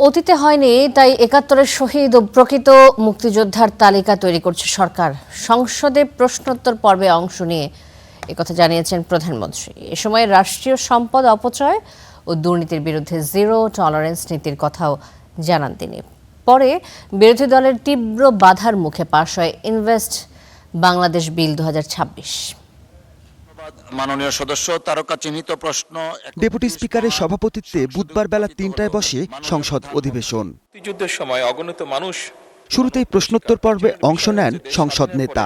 অতীতে হয়নি, তাই ৭১-এর শহীদ ও প্রকৃত মুক্তিযোদ্ধার তালিকা তৈরি করছে সরকার। সংসদে প্রশ্নোত্তর পর্বে অংশ নিয়ে একথা জানিয়েছেন প্রধানমন্ত্রী। এ সময় রাষ্ট্রীয় সম্পদ অপচয় ও দুর্নীতির বিরুদ্ধে জিরো টলারেন্স নীতির কথাও জানান তিনি। পরে বিরোধী দলের তীব্র বাধার মুখে পাশ হয় ইনভেস্ট বাংলাদেশ বিল ২০২৬। মাননীয় সদস্য তারকা চিহ্নিত প্রশ্ন। ডেপুটি স্পিকারের সভাপতিত্বে বুধবার বেলা ৩টায় বসে সংসদ অধিবেশন। মুক্তিযুদ্ধের সময় অগণিত মানুষ শুরুতেই প্রশ্নোত্তর পর্বে অংশ নেন সংসদ নেতা।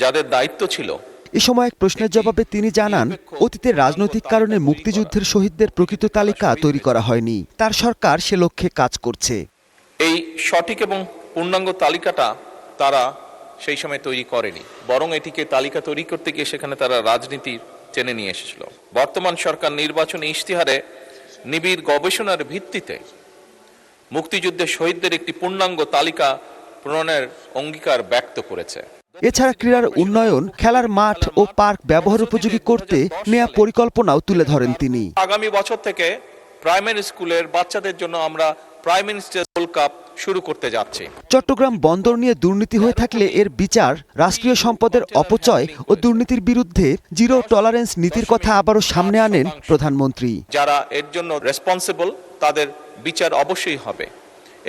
যাদের দায়িত্ব ছিল, এ সময় এক প্রশ্নের জবাবে তিনি জানান, অতীতে রাজনৈতিক কারণে মুক্তিযুদ্ধের শহীদদের প্রকৃত তালিকা তৈরি করা হয়নি। তার সরকার সে লক্ষ্যে কাজ করছে। এই সঠিক এবং পূর্ণাঙ্গ তালিকাটা তারা সেই সময় তৈরি করেনি, বরং এটিকে তালিকা তৈরি করতে গিয়ে সেখানে তারা রাজনীতি টেনে নিয়ে এসেছিল। বর্তমান সরকার নির্বাচনী ইশতেহারে নিবিড় গবেষণার ভিত্তিতে মুক্তিযুদ্ধের শহীদদের একটি পূর্ণাঙ্গ তালিকা প্রণয়নের অঙ্গীকার ব্যক্ত করেছে। এছাড়া ক্রীড়ার উন্নয়ন, খেলার মাঠ ও পার্ক ব্যবহার উপযোগী করতে নেয়া পরিকল্পনাও তুলে ধরেন তিনি। আগামী বছর থেকে প্রাইমারি স্কুলের বাচ্চাদের জন্য আমরা প্রাইম মিনিস্টার গোল্ড কাপ শুরু করতে যাচ্ছি। চট্টগ্রাম বন্দর নিয়ে দুর্নীতি হয়ে থাকলে এর বিচার, রাষ্ট্রীয় সম্পদের অপচয় ও দুর্নীতির বিরুদ্ধে জিরো টলারেন্স নীতির কথা আবারও সামনে আনেন প্রধানমন্ত্রী। যারা এর জন্য রেসপন্সিবল তাদের বিচার অবশ্যই হবে,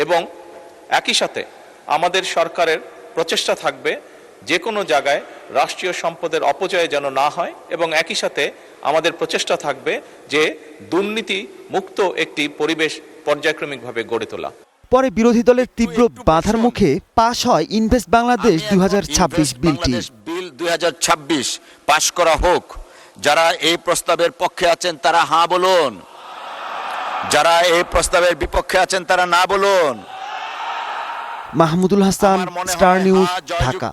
এবং একই সাথে আমাদের সরকারের প্রচেষ্টা থাকবে যে কোনো জায়গায় রাষ্ট্রীয় সম্পদের অপচয় যেন না হয়, এবং একই সাথে আমাদের প্রচেষ্টা থাকবে যে দুর্নীতি মুক্ত একটি পরিবেশ পর্যায়ক্রমিকভাবে গড়ে তোলা। পরে বিরোধী দলের তীব্র বাধার মুখে পাশ হয় ইনভেস্ট বাংলাদেশ ২০২৬ বিলটি। বিল ২০২৬ পাশ করা হোক। যারা এই প্রস্তাবের পক্ষে আছেন তারা হ্যাঁ বলুন, যারা এই প্রস্তাবের বিপক্ষে আছেন তারা না বলুন। Mahmudul Hasan, star news, Dhaka.